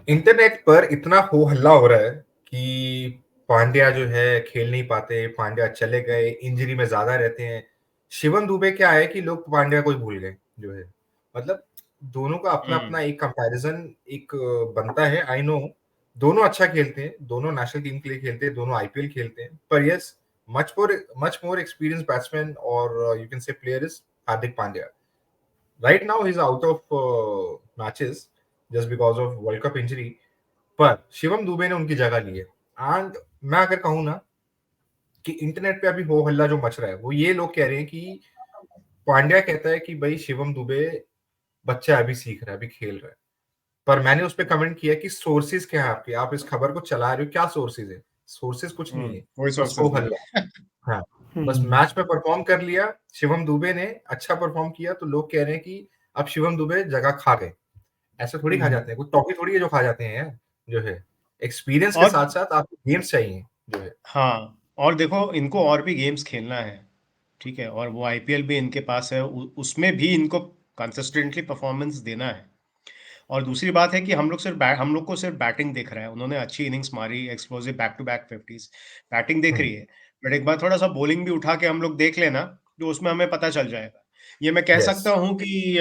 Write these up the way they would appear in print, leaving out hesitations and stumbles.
Internet पर इतना हो हल्ला हो रहा है कि पांड्या जो है खेल नहीं पाते, पांड्या चले गए, इंजरी में ज़्यादा रहते हैं। शिवम दुबे क्या है कि लोग पांड्या को ही भूल गए जो है। मतलब दोनों का अपना-अपना एक कंपैरिज़न एक बनता है, आई नो दोनों अच्छा खेलते हैं, दोनों नेशनल टीम के लिए खेलते हैं, दोनों आईपीएल खेलते हैं। पर yes much more experienced batsman और you can say player is Hardik Pandya. Right now he's out of matches just because of World Cup injury. पर शिवम दुबे ने उनकी जगह ली है एंड मैं अगर कहूँ ना कि इंटरनेट पे अभी हो हल्ला जो मच रहा है वो ये लोग कह रहे हैं कि पांड्या कहता है कि भाई शिवम दुबे बच्चा अभी सीख रहा है, अभी खेल रहा है। पर मैंने उस पे कमेंट किया कि सोर्सेज क्या है आपके, आप इस खबर को चला रहे हो, क्या सोर्सेज है? सोर्सेज कुछ नहीं है, कोई बस हो सोर्सेज नहीं हल्ला। है। हाँ, बस मैच में परफॉर्म कर लिया, शिवम दुबे ने अच्छा परफॉर्म किया तो लोग कह रहे हैं कि अब शिवम दुबे जगह खा गए। ऐसे थोड़ी खा जाते हैं, कोई टॉफी थोड़ी है जो खा जाते हैं जो है। एक्सपीरियंस के और साथ-साथ आपको गेम्स चाहिए जो है। हाँ, और देखो इनको और भी गेम्स खेलना है, ठीक है, और वो आईपीएल भी इनके पास है, उसमें भी इनको कंसिस्टेंटली परफॉर्मेंस देना है। और दूसरी बात है कि हम लोग को सिर्फ बैटिंग दिख रहा है। उन्होंने अच्छी इनिंग्स मारी, explosive back to back 50s, batting दिख हुँ, रही है। बट एक बार थोड़ा सा बॉलिंग भी उठा के हम लोग देख लेना, तो उसमें हमें पता चल जाएगा। ये मैं कह येस। सकता हूँ कि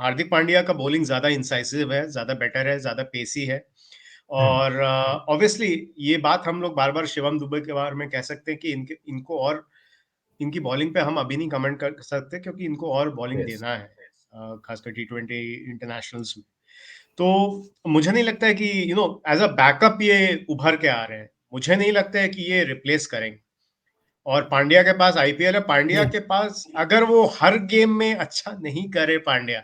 हार्दिक पांड्या का बॉलिंग ज्यादा इंसाइसिव है, ज्यादा बेटर है, ज्यादा पेसी है। हुँ, और ऑब्वियसली ये बात हम लोग बार बार शिवम दुबे के बारे में कह सकते हैं कि इनको और इनकी बॉलिंग पे हम अभी नहीं कमेंट कर सकते, क्योंकि इनको और बॉलिंग येस। देना है, खासकर T20 इंटरनेशनल्स में। तो मुझे नहीं लगता है कि एज अ बैकअप ये उभर के आ रहे हैं। मुझे नहीं लगता है कि ये रिप्लेस करेंगे। और पांड्या के पास आईपीएल है। पांड्या नहीं, के पास अगर वो हर गेम में अच्छा नहीं करे पांड्या,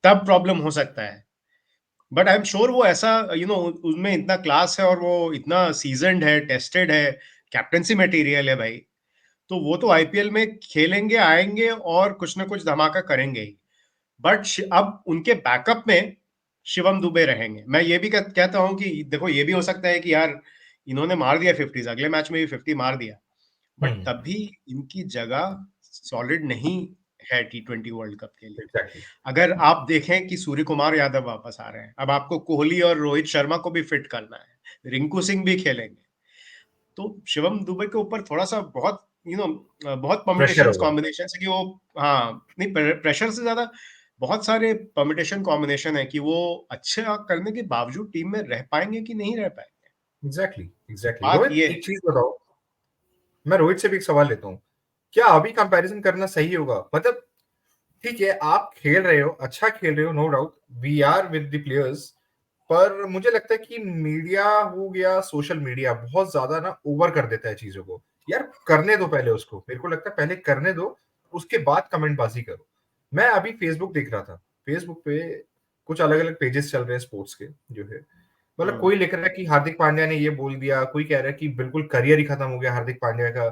तब प्रॉब्लम हो सकता है। बट आई एम श्योर वो ऐसा उनमें इतना क्लास है और वो इतना सीजनड है, टेस्टेड है, कैप्टेंसी मटेरियल है भाई। तो वो तो आईपीएल में खेलेंगे, आएंगे और कुछ ना कुछ धमाका करेंगे ही। बट अब उनके बैकअप में शिवम दुबे रहेंगे। मैं ये भी कहता हूं कि देखो, ये भी हो सकता है कि यार इन्होंने मार दिया 50s, अगले मैच में भी 50 मार दिया, हुँ, बट तब भी इनकी जगह सॉलिड नहीं है T20 वर्ल्ड कप के लिए। एग्ज़ैक्टली। अगर आप देखें कि सूर्य कुमार यादव वापस आ रहे हैं, अब आपको कोहली और रोहित शर्मा को भी फिट करना है, रिंकू सिंह भी खेलेंगे, तो शिवम दुबे के ऊपर थोड़ा सा बहुत बहुत प्रेशर परम्यूटेशन होगा। कॉम्बिनेशन है कि वो, हाँ नहीं, प्रेशर से ज्यादा बहुत सारे परम्यूटेशन कॉम्बिनेशन है कि वो अच्छा करने के बावजूद टीम में रह पाएंगे कि नहीं रह पाएंगे। Exactly, exactly. बात रोहित ये एक है। चीज़ बताओ, मैं रोहित से भी एक सवाल लेता हूँ। क्या अभी कंपैरिज़न करना सही होगा? मतलब ठीक है, आप खेल रहे हो, अच्छा खेल रहे हो, no doubt, we are with the players. पर मुझे लगता है कि मीडिया हो गया, सोशल मीडिया बहुत ज़्यादा ना ओवर कर देता है चीज़ों को। यार करने दो पहले उसको, मेरे को लगता है पहले करने दो, उसके बाद कमेंटबाज़ी करो। मैं अभी फेसबुक देख रहा था, फेसबुक पे कुछ अलग-अलग पेजेस चल रहे हैं स्पोर्ट्स के, जो है मतलब हम्म कोई लिख रहा है कि हार्दिक पांड्या ने ये बोल दिया, कोई कह रहा है कि बिल्कुल करियर ही खत्म हो गया हार्दिक पांड्या का।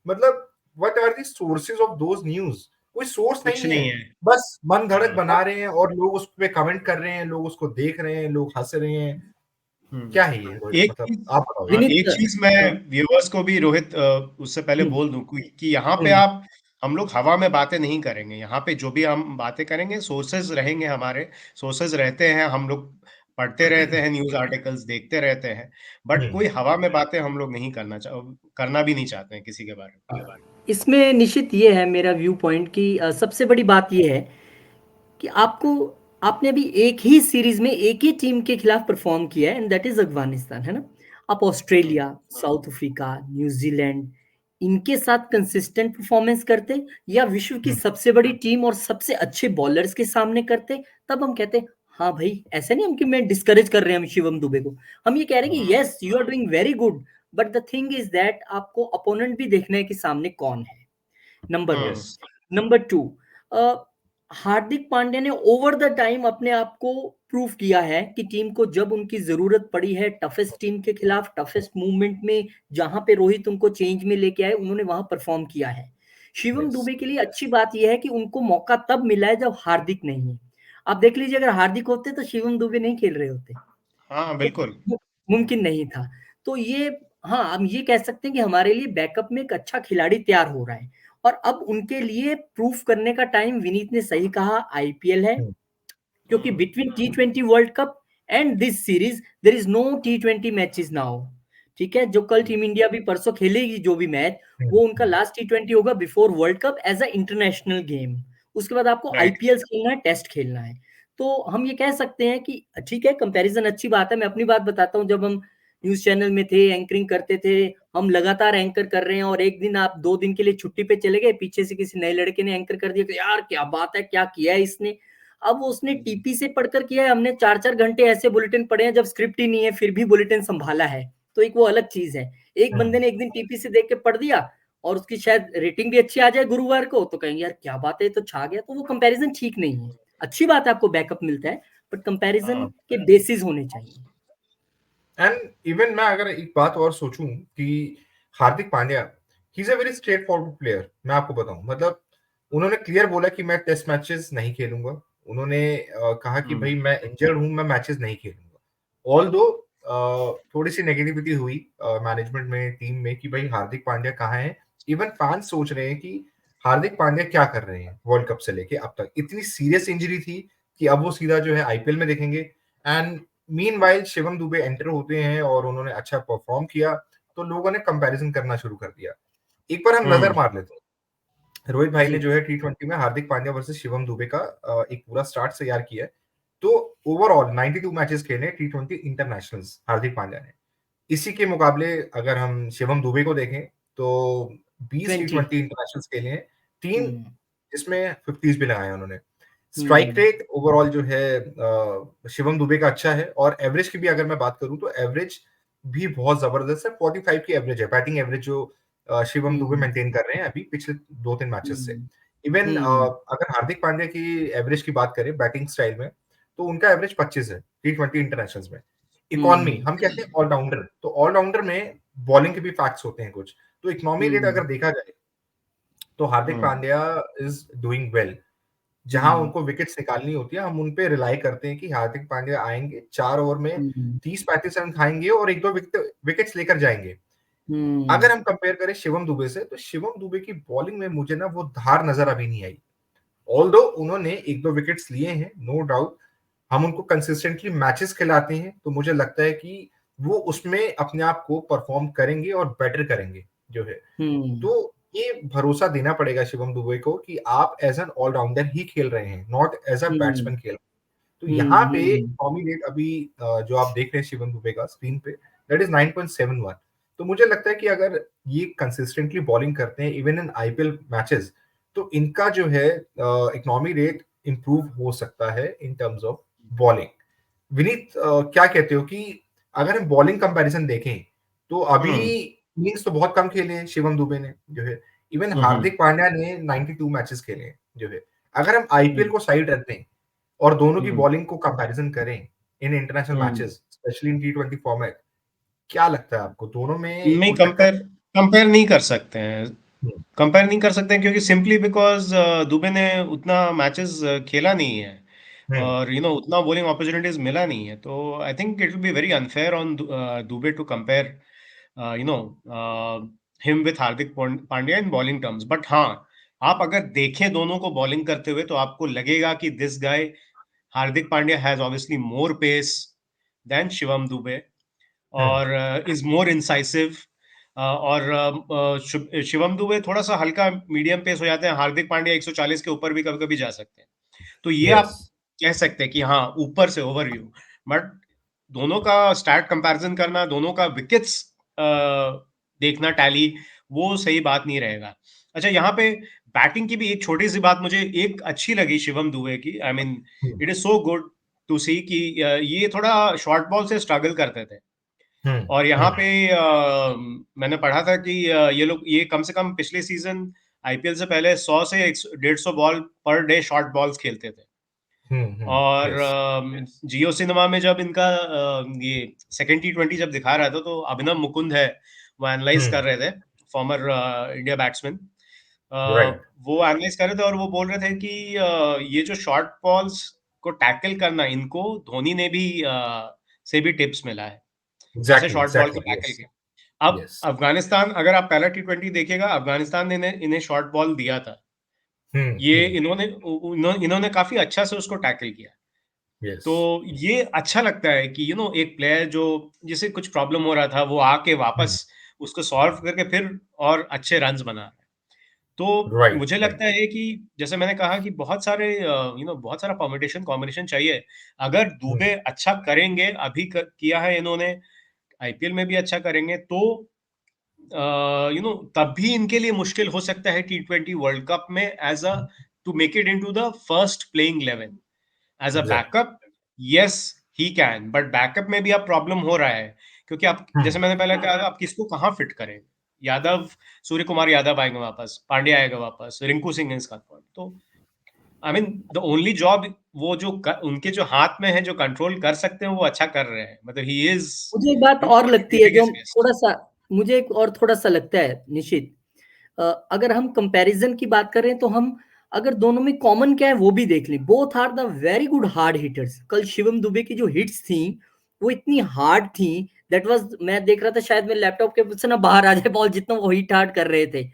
मतलब what are the sources of those news? कोई सोर्स कुछ नहीं है। नहीं है। बस मन घड़त हाँ। बना रहे हैं और लोग उस पे कमेंट कर रहे हैं, लोग उसको देख रहे हैं, लोग हँस रहे हैं। क्या है ये रोहित? एक मतलब चीज, आप बताओ हाँ, यार? विनीत। एक चीज मैं व्यूअर्स को भी, रोहित, उससे पहले हम्म, बोल दूं कि यहाँ पे हम्म, हम लोग हवा में बातें नहीं करेंगे। यहाँ पे जो भी हम बातें करेंगे, सोर्सेज रहेंगे हमारे, सोर्सेज रहते हैं, हम लोग पढ़ते रहते हैं, न्यूज आर्टिकल्स देखते रहते हैं। बट हुँ, कोई हवा में बातें हम लोग नहीं करना भी नहीं चाहते हैं किसी के बारे में। इसमें निश्चित ये है मेरा व्यू पॉइंट कि सबसे बड़ी बात ये है कि आपने अभी एक ही सीरीज में एक ही टीम के खिलाफ परफॉर्म किया है एंड दैट इज अफगानिस्तान, है ना। आप हम्म, ऑस्ट्रेलिया, साउथ अफ्रीका, न्यूजीलैंड, इनके साथ कंसिस्टेंट परफॉर्मेंस करते या विश्व की हुँ, सबसे बड़ी टीम और सबसे अच्छे बॉलर्स के सामने करते, तब हम कहते हाँ भाई, ऐसे नहीं हम कि मैं डिस्करेज कर रहे हैं हम शिवम दुबे को। हम ये कह रहे हैं कि yes you are doing very good, but the thing is that आपको अपोनेंट भी देखना है कि सामने कौन है। Number one. Hmm, yes, number two, Hardik Pandya ने ओवर द टाइम अपने आप को प्रूव किया है कि टीम को जब उनकी जरूरत पड़ी है टफेस्ट टीम के खिलाफ, टफेस्ट मूवमेंट में, जहां पे रोहित उनको चेंज में लेके आए, उन्होंने वहां परफॉर्म किया है। शिवम येस, दुबे के लिए अच्छी बात यह है कि उनको मौका तब मिला है जब हार्दिक नहीं है। आप देख लीजिए, अगर हार्दिक होते तो शिवम दुबे नहीं खेल रहे होते। हाँ वो बिल्कुल। मुमकिन नहीं था। तो ये, हाँ, हम ये कह सकते हैं कि हमारे लिए बैकअप में एक अच्छा खिलाड़ी तैयार हो रहा है और अब उनके लिए प्रूफ करने का टाइम, विनीत ने सही कहा, आईपीएल है। हुँ, क्योंकि between T20 world cup and this series there is no T20 matches now, ठीक है। जो कल टीम इंडिया भी परसों खेलेगी जो भी मैच, वो उनका लास्ट T20 होगा before world cup as a international game. उसके बाद आपको राइट। आईपीएल खेलना है, टेस्ट खेलना है। तो हम ये कह सकते हैं कि ठीक है, कंपैरिजन अच्छी बात है। मैं अपनी बात बताता हूँ, जब हम न्यूज चैनल में थे, एंकरिंग करते थे, हम लगातार एंकर कर रहे हैं, और एक दिन आप 2 दिन के लिए छुट्टी पे चले गए, पीछे से किसी नए लड़के ने एंकर कर दिया कि यार क्या बात है, क्या किया है इसने। अब वो उसने टीपी से पढ़कर किया है, हमने 4-4 घंटे ऐसे बुलेटिन पढ़े हैं जब स्क्रिप्ट ही नहीं है, फिर भी बुलेटिन संभाला है। तो एक वो अलग चीज है। एक बंदे ने एक दिन टीपी से देख के पढ़ दिया और उसकी शायद रेटिंग भी अच्छी आ जाए गुरुवार को, तो कहेंगे यार क्या बात है, तो छा गया। तो वो कंपैरिजन ठीक नहीं है। अच्छी बात है आपको बैकअप मिलता है, बट कंपैरिजन के बेसिस होने चाहिए। एंड इवन मैं अगर एक बात और सोचूं कि Hardik Pandya, he is a very straightforward player. मैं आपको बताऊं, मतलब उन्होंने क्लियर बोला कि मैं टेस्ट मैचेस नहीं खेलूंगा। उन्होंने कहा कि भाई मैं इंजर्ड हूं, मैं मैचेस नहीं खेलूंगा। ऑल दो थोड़ी सी नेगेटिविटी हुई मैनेजमेंट में, टीम में, कि भाई हार्दिक पांड्या कहाँ है। इवन फैंस सोच रहे हैं कि हार्दिक पांड्या क्या कर रहे हैं वर्ल्ड कप से लेके अब तक। इतनी सीरियस इंजरी थी कि अब वो सीधा जो है आईपीएल में देखेंगे। And meanwhile Shivam Dubey enter होते हैं और उन्होंने अच्छा परफॉर्म किया, तो लोगों ने कंपैरिजन करना शुरू कर दिया। एक बार हम नजर मार लेते हैं, रोहित भाई ने जी। जो है T20 में हार्दिक पांड्या वर्सेस शिवम दुबे का एक पूरा स्टार्ट तैयार किया है। तो ओवरऑल 92 मैचेस खेले T20 इंटरनेशनल्स हार्दिक पांड्या ने। इसी के मुकाबले अगर हम शिवम दुबे को देखें तो 20 20। T20 इंटरनेशनल्स खेले हैं, 3 हम्म। जिसमें 50s भी लगाए हैं उन्होंने। स्ट्राइक हम्म। रेट ओवरऑल जो है शिवम दुबे का अच्छा है, और एवरेज की भी अगर मैं बात करूं तो एवरेज भी बहुत जबरदस्त है। 45 की एवरेज है, बैटिंग एवरेज जो शिवम दुबे हम्म। मेंटेन कर रहे हैं अभी पिछले 2-3 मैचेस से। हम्म। इवन हम्म। अगर हार्दिक पांड्या की एवरेज की बात करें बैटिंग स्टाइल में, तो उनका एवरेज 25 है T20 इंटरनेशनल्स में। इकोनॉमी हम्म। हम कहते हैं ऑलराउंडर, तो ऑलराउंडर में बॉलिंग के भी फैक्ट्स होते हैं कुछ। तो इकोनॉमी रेट हम्म। अगर देखा जाए तो Hardik hmm. Pandya is doing well. जहां हम्म। उनको विकेट्स निकालनी होती है हम उन पे रिलाई करते हैं कि हार्दिक पांड्या आएंगे 4 ओवर में हम्म। 30-35 रन खाएंगे और 1-2 विकेट्स लेकर जाएंगे। हम्म। अगर हम कंपेयर करें शिवम दुबे से, तो शिवम दुबे की बॉलिंग में मुझे ना वो धार नजर अभी नहीं आई। ऑल्दो उन्होंने 1-2 विकेट्स लिए हैं, नो डाउट। हम उनको कंसिस्टेंटली मैचेस खिलाते हैं तो मुझे लगता है कि वो उसमें अपने आप को परफॉर्म करेंगे और बेटर करेंगे जो है। हम्म। तो ये भरोसा देना पड़ेगा शिवम दुबे को कि आप एज एन ऑलराउंडर ही खेल रहे हैं, not as a hmm. Batsman खेल रहे हैं। तो यहाँ पे हम्म। टॉमी रेट अभी जो आप देख रहे हैं शिवम दुबे का स्क्रीन पे, दैट इज 9.71। तो मुझे लगता है कि अगर ये कंसिस्टेंटली बॉलिंग करते हैं इवन इन आईपीएल मैचेस, तो इनका जो है इकोनॉमी रेट इंप्रूव हो सकता है in terms of bowling. Vineet, क्या कहते हो कि अगर हम बॉलिंग कंपैरिजन देखें तो अभी इनिंग्स तो बहुत कम खेले हैं शिवम दुबे ने जो है। इवन हार्दिक पांड्या ने 92 मैचेस खेले हैं जो है। अगर हम आईपीएल को साइड रख दें और दोनों की बॉलिंग को कंपैरिजन करें in international matches, specially in T20 format, क्या लगता है आपको दोनों में नहीं, कोई टक्कर? कंपेयर नहीं कर सकते हैं। हम्म, कंपेयर नहीं कर सकते हैं क्योंकि सिंपली बिकॉज दुबे ने उतना मैचेस खेला नहीं है, हम्म, और उतना बॉलिंग अपॉर्चुनिटीज मिला नहीं है। तो I think it will be very unfair on Dube to compare him with Hardik Pandya in bowling terms. But हाँ, आप अगर देखें दोनों को बॉलिंग करते हुए तो आपको लगेगा कि this guy Hardik Pandya has obviously more pace than Shivam Dube, hmm, और इज मोर इंसाइसिव। और शिवम दुबे थोड़ा सा हल्का मीडियम पेस हो जाते हैं, हार्दिक पांड्या 140 के ऊपर भी कभी कभी जा सकते हैं। तो ये यस, आप कह सकते हैं कि हाँ, ऊपर से ओवरव्यू। बट दोनों का स्टैट कंपैरिजन करना, दोनों का विकेट्स देखना टैली, वो सही बात नहीं रहेगा। अच्छा, यहाँ पे बैटिंग की भी एक छोटी सी बात मुझे एक अच्छी लगी शिवम दुबे की। I mean, hmm, it is so good to see कि ये थोड़ा शॉर्ट बॉल से स्ट्रगल करते थे। हम्म, और यहाँ हम्म, पे मैंने पढ़ा था कि ये लोग ये कम से कम पिछले सीजन आईपीएल से पहले 100 से 150 ball per day short balls खेलते थे। और यस, जियो सिनेमा में जब इनका ये सेकेंड T20 जब दिखा रहा था, तो अभिनव मुकुंद है, वो एनालाइज कर हम्म, रहे थे, फॉर्मर इंडिया बैट्समैन। राइट, वो एनालाइज कर रहे थे और वो बोल रहे थे कि ये जो शॉर्ट बॉल्स को टैकल करना, इनको धोनी ने भी से भी टिप्स मिला है, कैसे एग्जैक्टली, शॉर्ट बॉल को एग्जैक्टली, टैकल यस, किया। अब यस, अफगानिस्तान, अगर आप पहला T20 देखिएगा, अफगानिस्तान ने इन्हें शॉर्ट बॉल दिया था। हम्म, ये हम्म, इन्होंने काफी अच्छा से उसको टैकल किया। यस। तो ये अच्छा लगता है कि एक प्लेयर जिसे कुछ प्रॉब्लम हो रहा था, वो आके वापस उसको सॉल्व करके फिर और अच्छे रन्स बना रहा है। तो राइट, मुझे राइट। लगता है कि जैसे मैंने कहा कि बहुत सारे बहुत सारा परम्यूटेशन कॉम्बिनेशन चाहिए। अगर हुँ, दुबे अच्छा करेंगे, अभी किया है इन्होंने, आईपीएल में भी अच्छा करेंगे, तो तब भी इनके लिए मुश्किल हो सकता है T20 वर्ल्ड कप में as a to make it into the first playing 11 as a exactly. Backup. Yes, he can, but backup में भी अब प्रॉब्लम हो रहा है, क्योंकि आप हुँ, जैसे मैंने पहले कहा, आप किसको कहाँ फिट करें। यादव, सूर्य कुमार यादव आएंगे वापस, पांड्या आएगा वापस, रिंकू सिंह इसका तो I mean the only job वो उनके जो हाथ में है, जो कंट्रोल कर सकते हैं, वो अच्छा कर रहे हैं। मतलब ही इज मुझे एक बात और लगती है डूइंग जो हिज बेस्ट। थोड़ा-सा मुझे एक और थोड़ा-सा लगता है निशित, अगर हम कंपैरिज़न की बात करें तो हम अगर दोनों में कॉमन क्या है वो भी देख लें। Both are the very good hard hitters. कल शिवम दुबे की जो हिट्स थी, वो इतनी हार्ड थी, दैट वाज़ मैं देख रहा था शायद मेरे लैपटॉप के से ना बाहर आ जाए बॉल जितना वो हिट हार्ड कर रहे थे।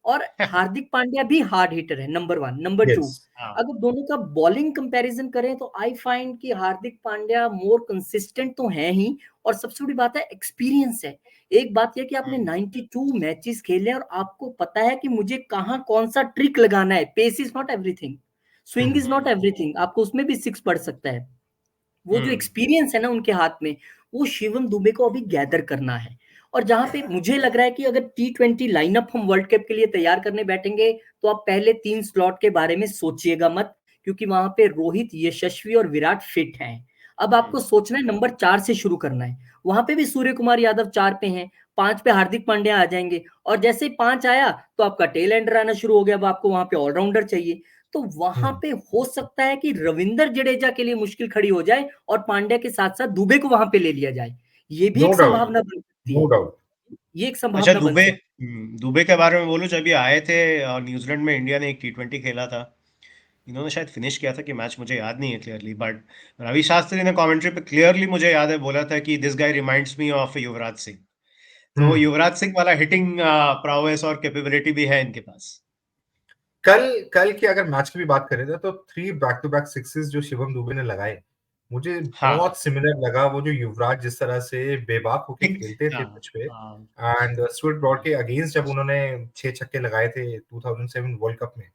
और हार्दिक पांड्या भी हार्ड हिटर है नंबर 1, नंबर 2 यस। हाँ। अगर दोनों का बॉलिंग कंपैरिज़न करें तो आई फाइंड कि हार्दिक पांड्या मोर कंसिस्टेंट तो हैं ही, और सबसे बड़ी बात है एक्सपीरियंस है। एक बात ये कि आपने 92 मैचेस खेले और आपको पता है कि मुझे कहाँ कौन-सा ट्रिक लगाना है। Pace is not everything, swing is not everything, आपको उसमें भी 6 पड़ सकता है। वो जो एक्सपीरियंस है ना उनके हाथ में, वो शिवम दुबे को अभी गैदर करना है। और जहाँ पे मुझे लग रहा है कि अगर T20 लाइनअप हम वर्ल्ड कप के लिए तैयार करने बैठेंगे, तो आप पहले 3 स्लॉट के बारे में सोचिएगा मत, क्योंकि वहाँ पे रोहित, यशस्वी और विराट फिट हैं। अब आपको सोचना है नंबर 4 से शुरू करना है। वहाँ पे भी सूर्य कुमार यादव 4 पे हैं, 5 पे हार्दिक पांड्या आ जाएँगे, और जैसे ही 5 आया, तो आपका टेल एंडर आना शुरू हो गया। अब आपको वहाँ पे ऑलराउंडर चाहिए। तो वहां हुँ, पे हो सकता है कि रविंदर जडेजा के लिए मुश्किल खड़ी हो जाए और पांड्या के साथ साथ दुबे को वहां पे ले लिया जाए। ये भी नो एक डाउट, संभावना बन सकती नो है। डाउट। ये एक अच्छा, संभावना बन दुबे। सकती दुबे के बारे में बोलूं, जब ये आए थे न्यूजीलैंड में, इंडिया ने एक T20 खेला था। इन्होंने शायद फिनिश किया था कि मैच, मुझे याद नहीं है क्लियरली, बट रवि शास्त्री ने कमेंट्री पे क्लियरली, मुझे याद है, बोला था कि this guy reminds me of Yuvraj Singh. तो हुँ। युवराज सिंह वाला हिटिंग प्राउएस और कैपेबिलिटी भी है इनके पास। कल कल की अगर मैच की भी बात करें ना, तो 3 बैक टू बैक सिक्सेस जो शिवम दुबे ने लगाए, मुझे हाँ। बहुत सिमिलर लगा। वो जो युवराज जिस तरह से बेबाक होके एक। खेलते थे हाँ। पिच पे, हाँ। एंड स्टुअर्ट ब्रॉड के अगेंस्ट जब उन्होंने 6 छक्के लगाए थे 2007 वर्ल्ड कप में,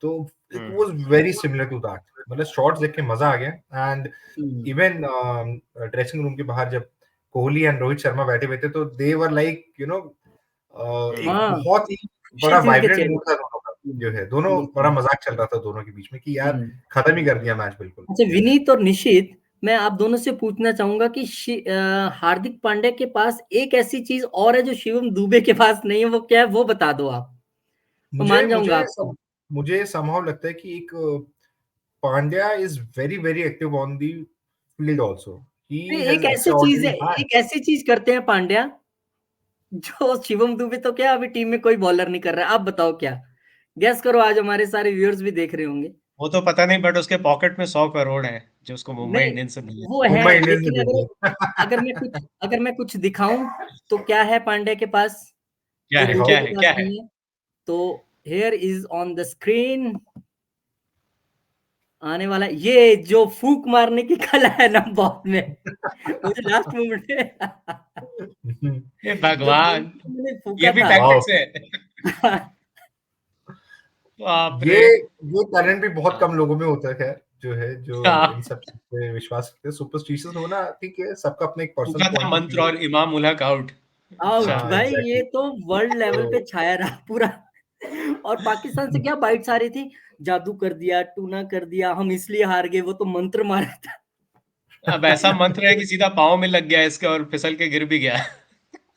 तो it was very similar to that. मतलब शॉट्स देख के मज़ा आ गया। एंड है। इवन ड्रेसिंग रूम के बाहर जब कोहली एंड रोहित शर्मा बैठे हुए थे, तो दे वर लाइक एक हाँ, बहुत ही खुशी बड़ा थी उनके वाइब्रेंट चेहरे मूड था दोनों का, पे। जो है। दोनों बड़ा बिल्कुल। मज़ाक चल रहा था दोनों के बीच में कि यार हम्म। खत्म ही कर दिया मैच बिल्कुल, अच्छा, जो है। विनीत और निशित, मैं आप दोनों से पूछना चाहूंगा कि हार्दिक पांड्या के पास एक ऐसी चीज और है जो शिवम दुबे के पास नहीं है, वो क्या है वो बता दो आप, मैं मुझे मान जाऊंगा मुझे आपको। सब मुझे समहाउ लगता है कि एक Pandya is very, very active on the field also. ही नहीं, एक हैज़ ऐसी चीज है, एक्स्ट्राऑर्डिनरी एक हैंड्स। ऐसी चीज करते हैं पांड्या, जो शिवम दुबे तो क्या अभी टीम में कोई बॉलर नहीं कर रहा है। आप बताओ क्या, गैस करो, आज हमारे सारे व्यूअर्स भी देख रहे होंगे। वो तो पता नहीं, बट उसके पॉकेट में 100 करोड़ है, जो उसको मुंबई नहीं, इंडियंस से मिले। वो है, मुंबई इंडियंस ने लेकिन दे अगर दिए। अगर मैं कुछ दिखाऊं तो क्या है पांड्या के पास क्या जो है, दुबे क्या के है, पास क्या है? नहीं है? तो here is on the screen, आने वाला है। ये जो फूक मारने की कला है ना बॉल में, मुझे लास्ट मोमेंट में हे जो भगवान, धोनी ने ये फूका भी था। वाओ! टैक्टिक्स है। बाप ये रे। ये टैलेंट भी बहुत हाँ। कम लोगों में होता है खैर, जो है, जो इन हाँ, सब चीज़ पे विश्वास रखते हैं। सुपरस्टिशियस होना ठीक है, सबका अपना एक पर्सनल फूका था पॉइंट ऑफ मंत्र, व्यू है। और इमाम उल हक आउट। आउट अच्छा। हाँ, भाई, ये एग्ज़ैक्टली। तो वर्ल्ड लेवल पे तो छाया रहा पूरा। और पाकिस्तान से क्या बाइट्स आ रही थी, जादू कर दिया, टूना कर दिया, हम इसलिए हार गए, वो तो मंत्र मारा था। अब ऐसा मंत्र है कि सीधा पाँव में लग गया इसके, और फिसल के गिर भी गया।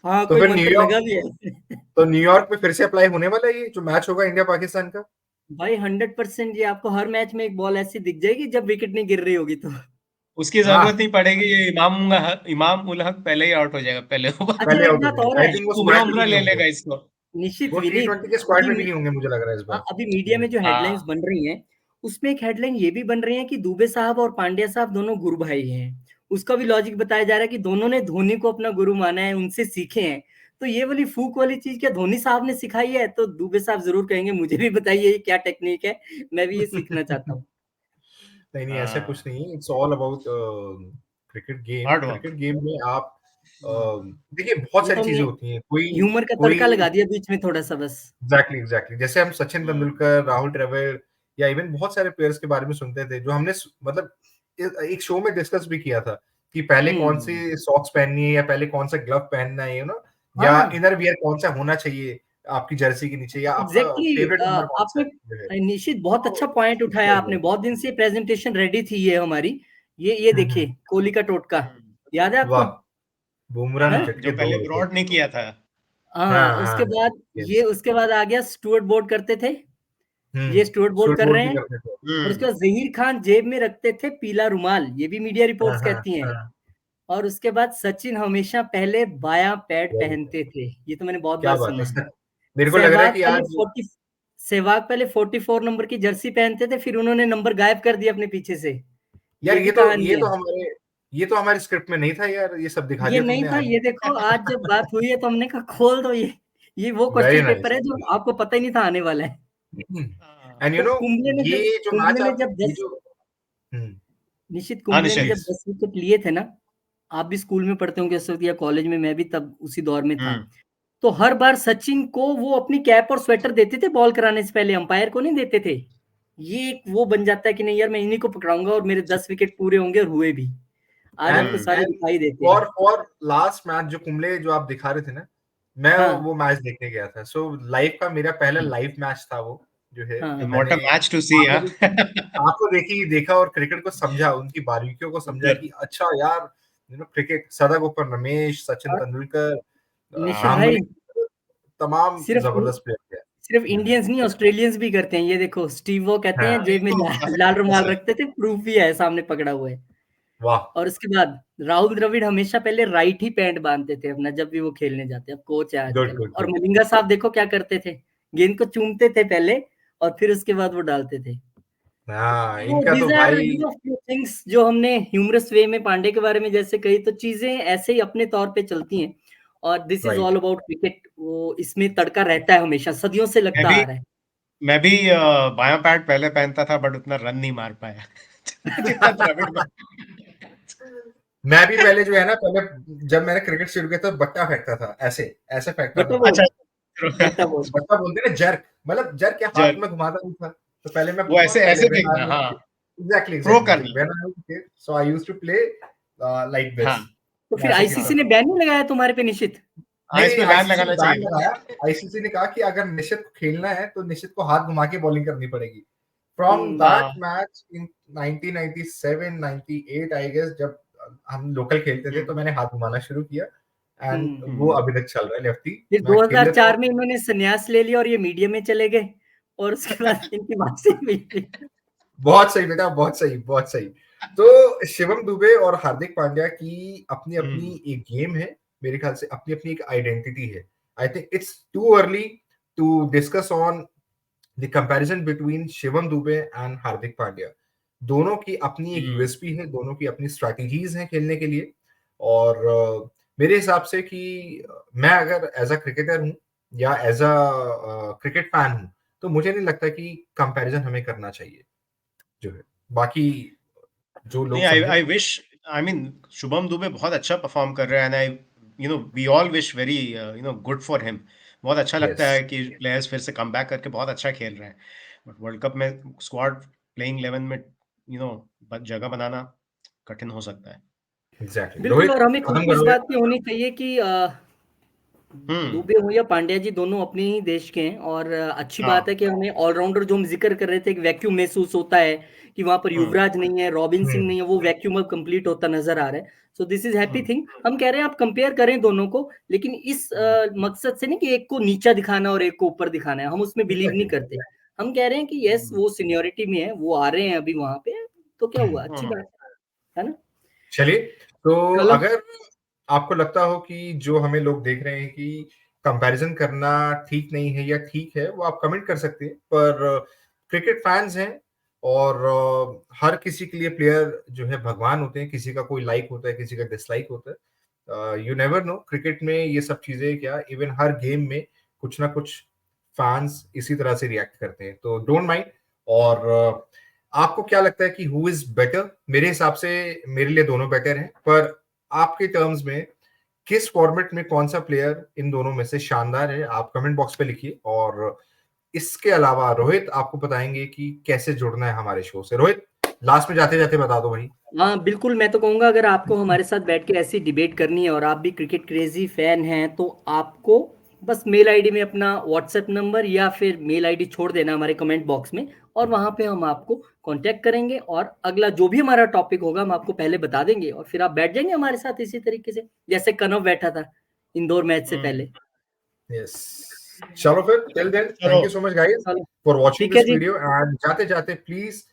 हाँ, तो कोई फिर मंत्र न्यूयॉर्क लगा भी है। तो न्यूयॉर्क में फिर से अप्लाई होने वाला है ये जो मैच होगा इंडिया पाकिस्तान का? भाई 100% ये आपको हर मैच में एक बॉल ऐसी दिख जाएगी जब विकेट नहीं गिर रही होगी तो। उसकी हाँ, जरूरत नहीं पड़ेगी, ये इमाम उल हक पहले ही आउट हो जाएगा, पहले ओवर अच्छा, में। पहले एक आउट हो बात और जाएंगे। आई है, थिंक वो बुमराह स्क्वाड में भी उमराह नहीं ले होंगे। लेगा इसको। निश्चित वो विनीत, T20 के स्क्वाड अभी में भी नहीं होंगे मुझे लग रहा है इस बार। अभी मीडिया में जो हेडलाइंस हाँ। बन रही हैं, उसमें एक हेडलाइन ये भी बन रही है कि दुबे साहब और पांड्या साहब दोनों गुरु भाई हैं। उसका भी लॉजिक बताया जा रहा है कि दोनों ने धोनी को अपना गुरु माना है, उनसे सीखे हैं। तो ये वाली फूक वाली चीज क्या धोनी साहब ने सिखाई है? तो दुबे साहब जरूर कहेंगे मुझे भी बताइए ये क्या टेक्निक है, मैं भी ये सीखना चाहता हूँ। नहीं ऐसा कुछ नहीं, it's all about cricket game. Hard work. Cricket game में आप देखिए बहुत ये तो सारी चीजें हमने होती हैं। कोई ह्यूमर का कोई तड़का लगा दिया बीच में थोड़ा सा बस। एग्जैक्टली जैसे हम सचिन तेंदुलकर, राहुल द्रविड़ या इवन बहुत सारे प्लेयर्स के बारे में सुनते थे, जो हमने मतलब एक शो में डिस्कस भी किया था कि पहले कौन सी सॉक्स पहननी है या पहले कौन सा ग्लव पहनना है, या हाँ इनर वियर कौन सा होना चाहिए आपकी जर्सी के नीचे, या आपका एग्जैक्टली फेवरेट नंबर कौन सा है। आपने निश्चित बहुत अच्छा तो पॉइंट उठाया आपने। इसलिए बहुत दिन से प्रेजेंटेशन रेडी थी ये हमारी। ये देखिए कोहली का टोटका, याद है आपको? वाह, बुमराह ने हाँ जो झटके दो पहले रखे। ब्रॉड ने किया था। हाँ, हाँ उसके हाँ बाद ये, यस। उसके बाद आ गया स्टुअर्ट बोर्ड करते थे। ये स्टुअर्ट बोर्ड शॉर्ट कर बोर्ड रहे भी हैं। करते थे। और उसके बाद जहीर खान जेब में रखते थे पीला रुमाल, ये भी मीडिया हाँ रिपोर्ट्स हाँ कहती हैं। हाँ और उसके बाद सचिन हमेशा पहले बायां पैड वेरी गुड, पहनते थे, ये तो मैंने बहुत क्या बार बात है सुना है। सर। मेरे को लग रहा है सहवाग कि पहले आज 40 सहवाग पहले 44 नंबर की जर्सी पहनते थे, फिर उन्होंने नंबर गायब कर दिया अपने पीछे से। यार ये भी कहानी है। ये तो हमारे स्क्रिप्ट में नहीं था यार, ये सब दिखा ये दिया नहीं तुमने था, आज। ये देखो आज जब बात हुई है तो हमने कहा खोल दो ये वो वेरी क्वेश्चन पेपर नाइस। है जो आपको पता ही नहीं था आने वाला है। एंड तो कुंबले ने जब ये जो मैच कुंबले ने आप जब ये 10 जो हम्म निश्चित हाँ कुंबले ने जब निश्चित। प्लीज 10 विकेट लिए थे ना, आप भी स्कूल में पढ़ते होंगे उस वक्त या कॉलेज में, मैं भी तब उसी दौर में था। हम्म तो हर बार सचिन को वो अपनी कैप और स्वेटर देते थे बॉल कराने से पहले, अंपायर को नहीं देते थे। ये एक वो बन जाता है कि नहीं यार मैं इन्हीं को पकड़ाऊंगा और मेरे 10 विकेट पूरे होंगे, और हुए भी। आज एंड आपको सारे हम्म। एंड दिखाई देते हैं। फॉर लास्ट मैच जो कुंबले जो आप दिखा रहे थे ना, मैं हाँ वो मैच देखने गया था। सो लाइव का मेरा पहला लाइव मैच था वो, जो है हाँ व्हाट अ मैंने मैच टू सी। आंखों हाँ। देखी आंखों देखी देखा और क्रिकेट को समझा, उनकी बारीकियों को समझा सुपर। कि अच्छा यार क्रिकेट, सदागोपर रमेश, सचिन और तेंदुलकर, निश्चित भाई, गांगुली, तमाम सिर्फ जबरदस्त प्लेयर थे। सिर्फ इंडियंस नहीं ऑस्ट्रेलियंस भी करते हैं। ये देखो स्टीव वो कहते हैं हाँ जेब में लाल रुमाल रखते थे, प्रूफ भी है सामने पकड़ा हुआ है। वाह और उसके बाद राहुल द्रविड़ हमेशा पहले राइट ही पैंट बांधते थे अपना जब भी वो खेलने जाते। अब कोच है गुड आजकल। गुड और गुड। मलिंगा साहब देखो क्या करते थे, गेंद को चूमते थे पहले और फिर उसके बाद वो डालते थे। हाँ तो इनका तो दीज आर भाई फ्यू थिंग्स जो हमने ह्यूमरस वे में पांडे के बारे में जैसे कही, तो चीजें ऐसे ही अपने तौर पे चलती हैं। और this is right. All about cricket, वो इसमें तड़का रहता है हमेशा, सदियों से मैं लगता भी आ रहा है। मैं भी बायां पैड पहले पहनता था बट उतना रन नहीं मार पाया जितना द्रविड़ में। मैं भी पहले जो है ना, पहले जब मैंने क्रिकेट शुरू किया तो बट्टा फेंकता था, ऐसे ऐसे फेंकता बट्टा था। बॉल, अच्छा। बट्टा बॉल। बट्टा बोलते हैं ना, जर्क, मतलब जर्क क्या, हाथ जर में घुमाता नहीं था। तो पहले मैं वो ऐसे बहुत पहले ऐसे व्हेन फेंकना। आई वाज हाँ। प्रो एग्जैक्टली करना। When I was kid, so I used to play like this. हाँ तो मैं फिर ऐसे खेलता आईसीसी ने था। बैन नहीं लगाया तुम्हारे पे निश्चित? हाँ, नहीं इसमें बैन आईसीसी ने लगाना बैन चाहिए था। लगाया। आईसीसी ने कहा कि अगर निशित को खेलना है तो निशित को हाथ घुमा के बॉलिंग करनी पड़ेगी। फ्रॉम हम्म, दैट हाँ। मैच इन 1997 98 आई गेस, जब हम लोकल खेलते थे तो मैंने हाथ घुमाना शुरू किया। एंड वो हम्म। अभी तक चल रहा है, लेफ्टी फिर मैं खेल लेता 2004 हूँ। में इन्होंने संन्यास ले लिया और ये मीडिया में चले गए। और उसके बाद इनकी वापसी हुई थी। बहुत सही बेटा, बहुत सही बहुत सही। तो शिवम दुबे और हार्दिक पांड्या की अपनी अपनी हम्म एक गेम है, मेरे ख्याल से अपनी अपनी एक आइडेंटिटी है। I think it's too early to discuss on the comparison between Shivam Dube and Hardik Pandya. दोनों की अपनी एक हम्म यूएसपी है, दोनों की अपनी स्ट्रैटेजीज हैं खेलने के लिए। और मेरे हिसाब से कि मैं अगर एज अ क्रिकेटर हूं या एज अ क्रिकेट फैन हूं, तो मुझे नहीं लगता कि कंपैरिजन हमें करना चाहिए, जो है। बाकी जो नहीं, लोग आई समझे। I wish, I mean Shubham Dube बहुत अच्छा परफॉर्म कर रहा है and I we all wish very good for him. बहुत अच्छा यस लगता है कि प्लेयर्स फिर से कम बैक करके बहुत अच्छा खेल रहे हैं। बट वर्ल्ड कप में स्क्वाड प्लेइंग 11 में जगह बनाना कठिन हो सकता है। एग्जैक्टली। बिल्कुल, रोहित और हमें खत्म खुशी कर इस दो बात यार। की होनी चाहिए कि हम्म। दुबे हो या पांड्या जी, दोनों अपने ही देश के हैं। और अच्छी बात है हाँ। कि हमें ऑलराउंडर जो हम जिक्र कर रहे थे, एक वैक्यूम महसूस होता है कि वहां पर हम्म युवराज नहीं है, रॉबिन सिंह हम्म नहीं है, वो वैक्यूम अब कंप्लीट होता नजर आ रहा है। So this is happy hmm thing. हम कह रहे हैं आप कंपेयर करें दोनों को, लेकिन इस हम्म मकसद से नहीं कि एक को नीचा दिखाना और एक को ऊपर दिखाना है, हम उसमें बिलीव नहीं एग्जैक्टली। करते। हम कह रहे हैं कि यस हम्म वो सीनियोरिटी में है, वो आ रहे हैं अभी वहां पे, तो क्या हुआ, अच्छी हम्म बात है ना? चलिए, तो चलो, अगर आपको लगता हो कि जो हमें लोग देख रहे हैं कि कंपैरिजन करना ठीक नहीं है या ठीक है, वो आप कमेंट कर सकते हैं। पर क्रिकेट फैंस हैं और हर किसी के लिए प्लेयर जो है भगवान होते हैं, किसी का कोई लाइक होता है, किसी का डिसलाइक होता है। यू नेवर नो, क्रिकेट में ये सब चीजें क्या, इवन हर गेम में कुछ ना कुछ फैंस इसी तरह से रिएक्ट करते हैं, तो डोंट माइंड। और आपको क्या लगता है कि हु इज बेटर? मेरे हिसाब से मेरे लिए दोनों बेटर हैं, पर आपके टर्म्स में किस फॉर्मेट में कौन सा प्लेयर इन दोनों में से शानदार है? आप कमेंट बॉक्स पे लिखिए। और इसके अलावा रोहित आपको बताएंगे कि कैसे जुड़ना है हमारे शो से। रोहित, लास्ट में जाते जाते बता दो भाई। हाँ बिल्कुल, मैं तो कहूंगा अगर आपको हमारे साथ बैठ के ऐसी डिबेट करनी है और आप भी क्रिकेट क्रेजी फैन हैं, तो आपको बस मेल आईडी में अपना व्हाट्सएप नंबर या फिर मेल आईडी छोड़ देना हमारे कमेंट बॉक्स में, और वहां पे हम आपको कांटेक्ट करेंगे और अगला जो भी हमारा टॉपिक होगा हम आपको पहले बता देंगे, और फिर आप बैठ जाएंगे हमारे साथ इसी तरीके से जैसे कनव बैठा था इंदौर मैच से पहले। यस, चलो फिर, till then thank you so much guys चलो फॉर वाचिंग ठीक है दिस जी। वीडियो। एंड जाते जाते प्लीज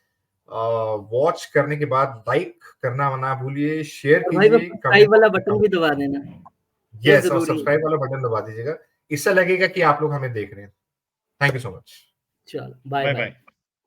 वॉच करने के बाद लाइक करना ना भूलिए, शेयर और भाई वो कीजिए, सब्सक्राइब वाला बटन कमेंट। भी दबा देना, वो यस, और जरूरी है। सब्सक्राइब वाला बटन दबा दीजिएगा, इससे लगेगा कि आप लोग हमें देख रहे हैं। Thank you so much. चलो बाय बाय बाय। बाय।